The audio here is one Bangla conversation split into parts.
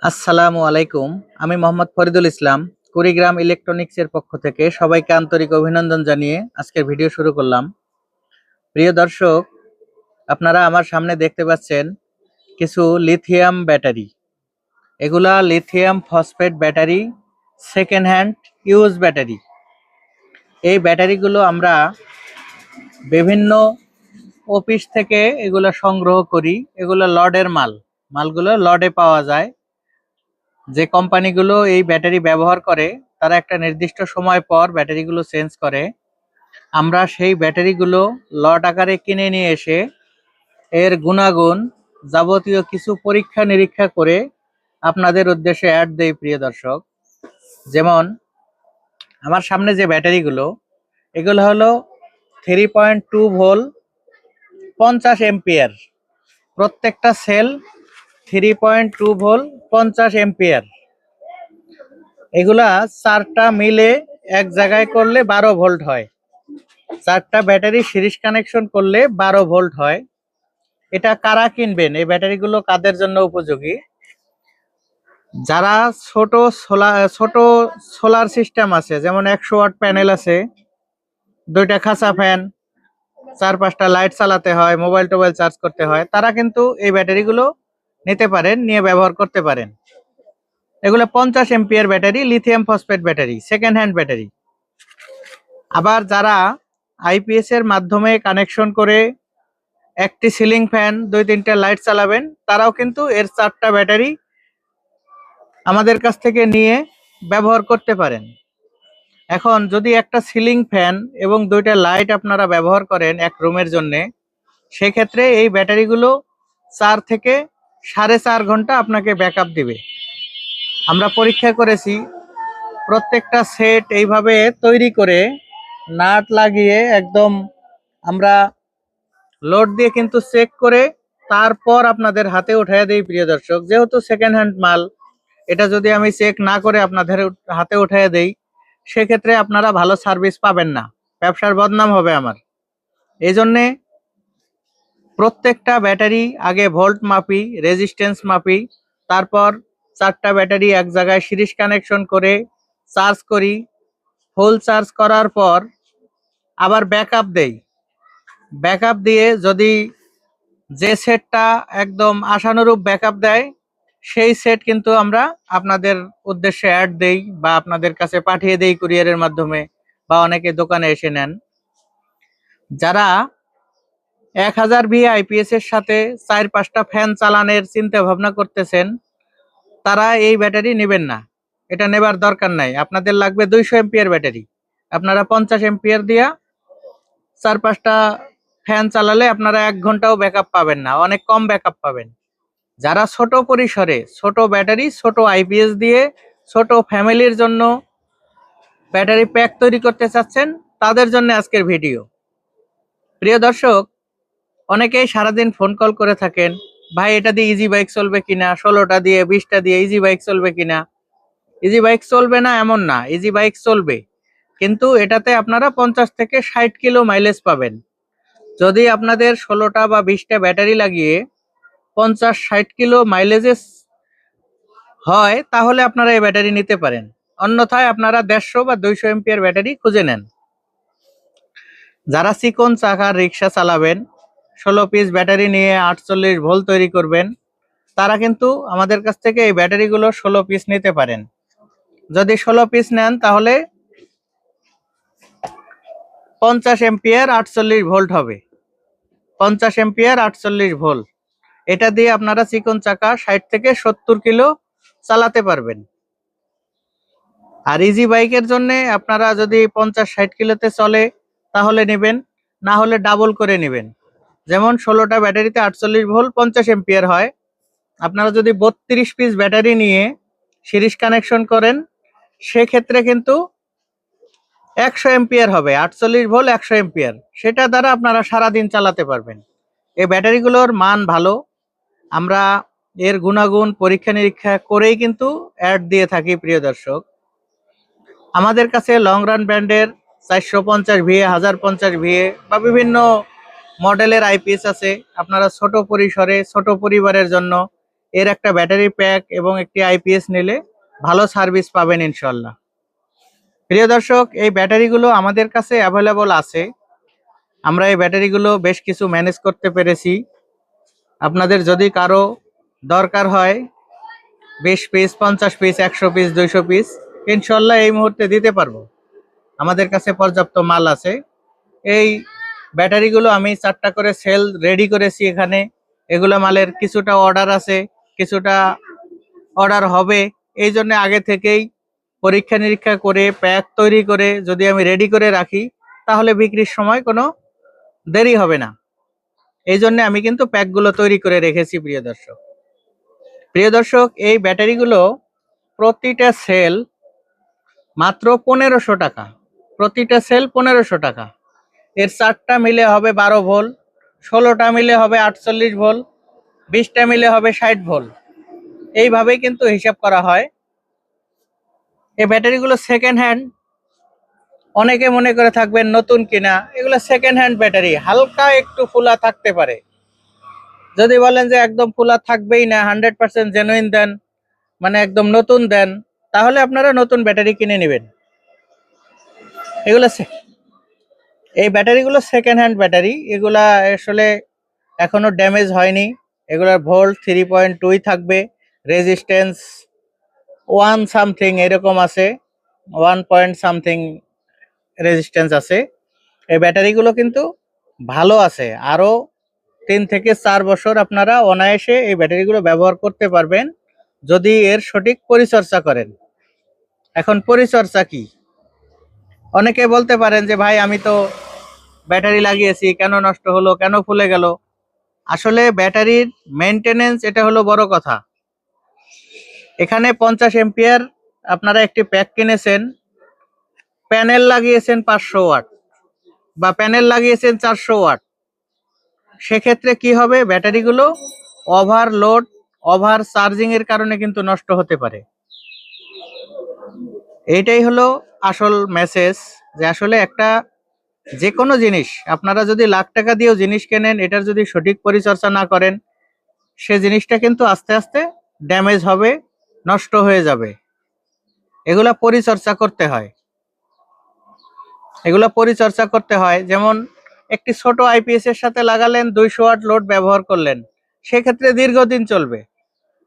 আসসালামু আলাইকুম। আমি মোহাম্মদ ফরিদুল ইসলাম। কুড়িগ্রাম ইলেকট্রনিক্সের পক্ষ থেকে সবাইকে আন্তরিক অভিনন্দন জানিয়ে আজকের ভিডিও শুরু করলাম। প্রিয় দর্শক, আপনারা আমার সামনে দেখতে পাচ্ছেন কিছু লিথিয়াম ব্যাটারি। এগুলা lithium phosphate battery, second hand use battery. এই ব্যাটারিগুলো আমরা বিভিন্ন অফিস থেকে এগুলো সংগ্রহ করি। এগুলো লডের মালগুলো লডে পাওয়া যায়। যে কোম্পানিগুলো এই ব্যাটারি ব্যবহার করে তারা একটা নির্দিষ্ট সময় পর ব্যাটারিগুলো চেঞ্জ করে। আমরা সেই ব্যাটারিগুলো লট আকারে কিনে নিয়ে এসে এর গুণাগুণ যাবতীয় কিছু পরীক্ষা নিরীক্ষা করে আপনাদের উদ্দেশ্যে অ্যাড দেই। প্রিয় দর্শক, যেমন আমার সামনে যে ব্যাটারিগুলো, এগুলো হলো 3.2 ভোল্ট 50 এম্পিয়ার। প্রত্যেকটা সেল 3.2 ভোল্ট 50 এম্পিয়ার। এগুলা চারটা মিলে এক জায়গায় করলে 12 ভোল্ট হয়। চারটা ব্যাটারি সিরিজ কানেকশন করলে 12 ভোল্ট হয়। এটা কারা কিনবেন? এই ব্যাটারিগুলো কাদের জন্য উপযোগী? যারা ছোট সোলার সিস্টেম আছে, যেমন 100 ওয়াট প্যানেল আছে, 2টা খাঁচা ফ্যান, 4-5টা লাইট চালাতে হয়, মোবাইল টোবাইল চার্জ করতে হয়, তারা কিন্তু এই ব্যাটারিগুলো নিতে পারেন, নিয়ে ব্যবহার করতে পারেন। এগুলো 50 ampere battery, lithium phosphate battery, second hand battery. আবার যারা আইপিএস এর মাধ্যমে কানেকশন করে একটি সিলিং ফ্যান, 2-3টা লাইট চালাবেন, তারাও কিন্তু এর 4টা ব্যাটারি আমাদের কাছ থেকে নিয়ে ব্যবহার করতে পারেন। এখন যদি একটা সিলিং ফ্যান এবং 2টা লাইট আপনারা ব্যবহার করেন এক রুমের জন্য, সেক্ষেত্রে এই ব্যাটারিগুলো 4 থেকে 4.5 ঘন্টা আপনাকে ব্যাকআপ দিবে। আমরা পরীক্ষা করেছি। প্রত্যেকটা সেট এইভাবে তৈরি করে নাট লাগিয়ে একদম আমরা লোড দিয়ে কিন্তু চেক করে তারপর আপনাদের হাতে উঠাইয়া দেই। প্রিয় দর্শক, যেহেতু সেকেন্ড হ্যান্ড মাল, এটা যদি আমি চেক না করে আপনাদের হাতে উঠাইয়া দেই, সেক্ষেত্রে আপনারা ভালো সার্ভিস পাবেন না, ব্যবসার বদনাম হবে আমার। এই জন্যে প্রত্যেকটা ব্যাটারি আগে ভোল্ট মাপি, রেজিস্ট্যান্স মাপি, তারপর 4টা ব্যাটারি এক জায়গায় সিরিজ কানেকশন করে চার্জ করি। ফুল চার্জ করার পর আবার ব্যাকআপ দেই। ব্যাকআপ দিয়ে যদি যে সেটটা একদম আশানুরূপ ব্যাকআপ দেয়, সেই সেট কিন্তু আমরা আপনাদের উদ্দেশ্যে অ্যাড দেই বা আপনাদের কাছে পাঠিয়ে দেই কুরিয়ারের মাধ্যমে, বা অনেকে দোকানে এসে নেন। যারা 1000 ভি আইপিএস এর সাথে 4-5টা ফ্যান চালানোর চিন্তা ভাবনা করতেছেন, তারা এই ব্যাটারি নেবেন না। এটা নেবার দরকার নাই। আপনাদের লাগবে 200 এম্পিয়ার ব্যাটারি। আপনারা 50 এম্পিয়ার দিয়া 4-5টা ফ্যান চালালে আপনারা 1 ঘন্টাও ব্যাকআপ পাবেন না, অনেক কম ব্যাকআপ পাবেন। যারা ছোট পরিসরে ছোট ব্যাটারি, ছোট আইপিএস দিয়ে ছোট ফ্যামিলির জন্য ব্যাটারি প্যাক তৈরি করতে চাচ্ছেন, তাদের জন্য আজকের ভিডিও। প্রিয় দর্শক, অনেকেই সারাদিন ফোন কল করে থাকেন, ভাই এটা দিয়ে ইজি বাইক চলবে কিনা, 16টা দিয়ে 20টা দিয়ে ইজি বাইক চলবে কিনা। ইজি বাইক চলবে না এমন না, ইজি বাইক চলবে, কিন্তু এটাতে আপনারা 50 থেকে 60 কিলো মাইলেজ পাবেন। যদি আপনাদের 16টা বা 20টা ব্যাটারি লাগিয়ে 50-60 কিলো মাইলেজেস হয়, তাহলে আপনারা এই ব্যাটারি নিতে পারেন। অন্যথায় আপনারা 150 বা 200 এম্পিয়ার ব্যাটারি খুঁজে নেন। যারা চিকন চাকার রিক্সা চালাবেন, 16 পিস ব্যাটারি নিয়ে 48 ভোল্ট তৈরি করবেন, তারা কিন্তু আমাদের কাছ থেকে এই ব্যাটারিগুলো 16 পিস নিতে পারেন। যদি 16 পিস নেন, তাহলে 50 এম্পিয়ার 48 ভোল্ট হবে। 50 এম্পিয়ার 48 ভোল্ট, এটা দিয়ে আপনারা চিকন চাকা 60 থেকে 70 কিলো চালাতে পারবেন। আর ইজি বাইকের জন্য আপনারা যদি 50-60 কিলোতে চলে তাহলে নেবেন, না হলে ডাবল করে নেবেন। যেমন 16টা ব্যাটারিতে 48 ভোল্ট 50 এম্পিয়ার হয়, আপনারা যদি 32 পিস ব্যাটারি নিয়ে সিরিজ কানেকশন করেন, সেক্ষেত্রে কিন্তু 100 এম্পিয়ার হবে। 48 ভোল্ট 100 এম্পিয়ার, সেটা দ্বারা আপনারা সারাদিন চালাতে পারবেন। এই ব্যাটারিগুলোর মান ভালো। আমরা এর গুণাগুণ পরীক্ষা নিরীক্ষা করেই কিন্তু অ্যাড দিয়ে থাকি। প্রিয় দর্শক, আমাদের কাছে লং রান ব্র্যান্ডের 450 ভিএ, 1050 ভিএ বা বিভিন্ন মডেলের আইপিএস আছে। আপনারা ছোট পরিসরে ছোট পরিবারের জন্য এর একটা ব্যাটারি প্যাক এবং একটি আইপিএস নিলে ভালো সার্ভিস পাবেন ইনশাল্লাহ। প্রিয় দর্শক, এই ব্যাটারিগুলো আমাদের কাছে অ্যাভেলেবল আছে। আমরা এই ব্যাটারিগুলো বেশ কিছু ম্যানেজ করতে পেরেছি। আপনাদের যদি কারো দরকার হয় 20 পিস, 50 পিস, 100 পিস, 200 পিস, ইনশাল্লাহ এই মুহূর্তে দিতে পারবো। আমাদের কাছে পর্যাপ্ত মাল আছে। এই ব্যাটারিগুলো আমি 4টা করে সেল রেডি করেছি এখানে। এগুলো মালের কিছুটা অর্ডার আছে, কিছুটা অর্ডার হবে। এই জন্য আগে থেকেই পরীক্ষা নিরীক্ষা করে প্যাক তৈরি করে যদি আমি রেডি করে রাখি, তাহলে বিক্রির সময় কোনো দেরি হবে না। এই জন্য আমি কিন্তু প্যাকগুলো তৈরি করে রেখেছি। প্রিয় দর্শক, এই ব্যাটারিগুলো প্রতিটা সেল মাত্র 1500 টাকা। প্রতিটা সেল 1500 টাকা। এর 4টা মিলে হবে 12 ভোল্ট, 16টা মিলে হবে 48 ভোল্ট, 20টা মিলে হবে 60 ভোল্ট। এইভাবেই কিন্তু হিসাব করা হয়। এই ব্যাটারিগুলো সেকেন্ড হ্যান্ড। অনেকে মনে করে থাকবেন নতুন কিনা, এগুলো সেকেন্ড হ্যান্ড ব্যাটারি, হালকা একটু ফুলা থাকতে পারে। যদি বলেন যে একদম ফুলা থাকবেই না, 100% জেনুইন দেন, মানে একদম নতুন দেন, তাহলে আপনারা নতুন ব্যাটারি কিনে নেবেন। এগুলো এই ব্যাটারিগুলো সেকেন্ড হ্যান্ড ব্যাটারি। এগুলা আসলে এখনো ড্যামেজ হয়নি। এগুলার ভোল্ট 3.2 থাকবে, রেজিস্ট্যান্স 1 সামথিং এরকম আছে, 1 পয়েন্ট সামথিং রেজিস্ট্যান্স আছে। এই ব্যাটারিগুলো কিন্তু ভালো আছে। আরো 3 থেকে 4 বছর আপনারা অনায়াসে এই ব্যাটারিগুলো ব্যবহার করতে পারবেন, যদি এর সঠিক পরিচর্যা করেন। এখন পরিচর্যা কি? অনেকে বলতে পারেন যে ভাই, আমি তো ব্যাটারি লাগিয়েছি, কেন নষ্ট হলো, কেন ফুলে গেল? আসলে ব্যাটারির মেইনটেনেন্স, এটা হলো বড় কথা। এখানে 50 এম্পিয়ার আপনারা একটি প্যাক কিনেছেন, প্যানেল লাগিয়েছেন 500 ওয়াট বা প্যানেল লাগিয়েছেন 400 ওয়াট, সেক্ষেত্রে কি হবে? ব্যাটারিগুলো ওভারলোড, ওভার চার্জিং এর কারণে কিন্তু নষ্ট হতে পারে। এইটাই হলো আসল মেসেজ, যে আসলে একটা যে কোনো জিনিস আপনারা যদি লাখ টাকা দিয়েও জিনিস কেনেন, এটার যদি সঠিক পরিচর্যা না করেন, সে জিনিসটা কিন্তু আস্তে আস্তে ড্যামেজ হবে, নষ্ট হয়ে যাবে। এগুলা পরিচর্যা করতে হয়। যেমন একটি ছোট আইপিএস এর সাথে লাগালেন, 200 ওয়াট লোড ব্যবহার করলেন, সেক্ষেত্রে দীর্ঘদিন চলবে।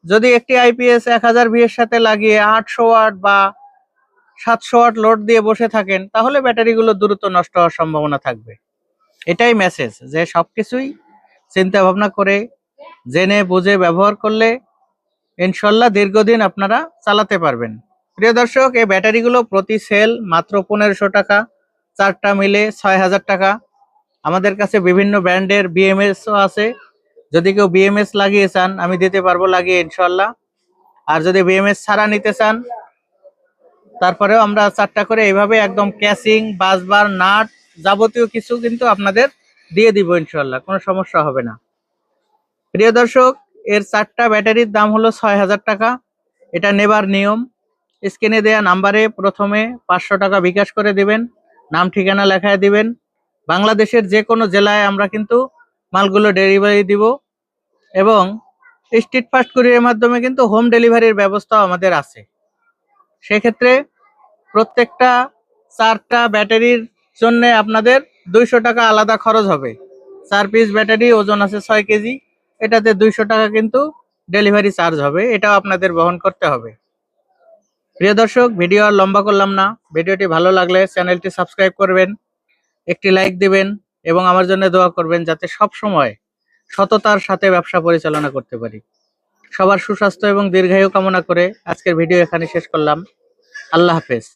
যদি একটি আইপিএস 1000 ভি এর সাথে লাগিয়ে 800 ওয়াট বা 700 ওয়াট লোড দিয়ে বসে থাকেন, তাহলে ব্যাটারিগুলো দ্রুত নষ্ট হওয়ার সম্ভাবনা থাকবে। এটাই মেসেজ, যে সবকিছুই চিন্তা ভাবনা করে জেনে বুঝে ব্যবহার করলে ইনশাল্লাহ দীর্ঘদিন আপনারা চালাতে পারবেন। প্রিয় দর্শক, এই ব্যাটারিগুলো প্রতি সেল মাত্র 1500 টাকা, 4টা মিলে 6000 টাকা। আমাদের কাছে বিভিন্ন ব্র্যান্ডের বিএমএসও আছে। যদি কেউ বিএমএস লাগিয়ে চান, আমি দিতে পারবো লাগিয়ে ইনশাল্লাহ। আর যদি বিএমএস ছাড়া নিতে চান, তারপরেও আমরা 4টা করে এইভাবে একদম ক্যাসিং, বাসবার, নাট, যাবতীয় কিছু কিন্তু আপনাদের দিয়ে দিব ইনশাল্লাহ, কোনো সমস্যা হবে না। প্রিয় দর্শক, এর 4টা ব্যাটারির দাম হলো 6000 টাকা। এটা নেবার নিয়ম। স্ক্রিনে দেয়া নাম্বারে প্রথমে 500 টাকা বিকাশ করে দিবেন, নাম ঠিকানা লেখায় দিবেন। বাংলাদেশের যে কোনো জেলায় আমরা কিন্তু মালগুলো ডেলিভারি দিব, এবং স্ট্রিট ফাস্ট কুরিয়ারের মাধ্যমে কিন্তু হোম ডেলিভারির ব্যবস্থাও আমাদের আছে। সেক্ষেত্রে প্রত্যেকটা 4টা ব্যাটারির জন্য আপনাদের 200 টাকা আলাদা খরচ হবে। 4 পিস ব্যাটারি, ওজন আছে 6 কেজি, এটাতে 200 টাকা কিন্তু ডেলিভারি চার্জ হবে, এটাও আপনাদের বহন করতে হবে। প্রিয় দর্শক, ভিডিও আর লম্বা করলাম না। ভিডিওটি ভালো লাগলে চ্যানেলটি সাবস্ক্রাইব করবেন, একটি লাইক দিবেন, এবং আমার জন্য দোয়া করবেন, যাতে সব সময় সততার সাথে ব্যবসা পরিচালনা করতে পারি। সবার সুস্বাস্থ্য এবং দীর্ঘায়ু কামনা করে আজকের ভিডিও এখানে শেষ করলাম। আল্লাহ হাফেজ।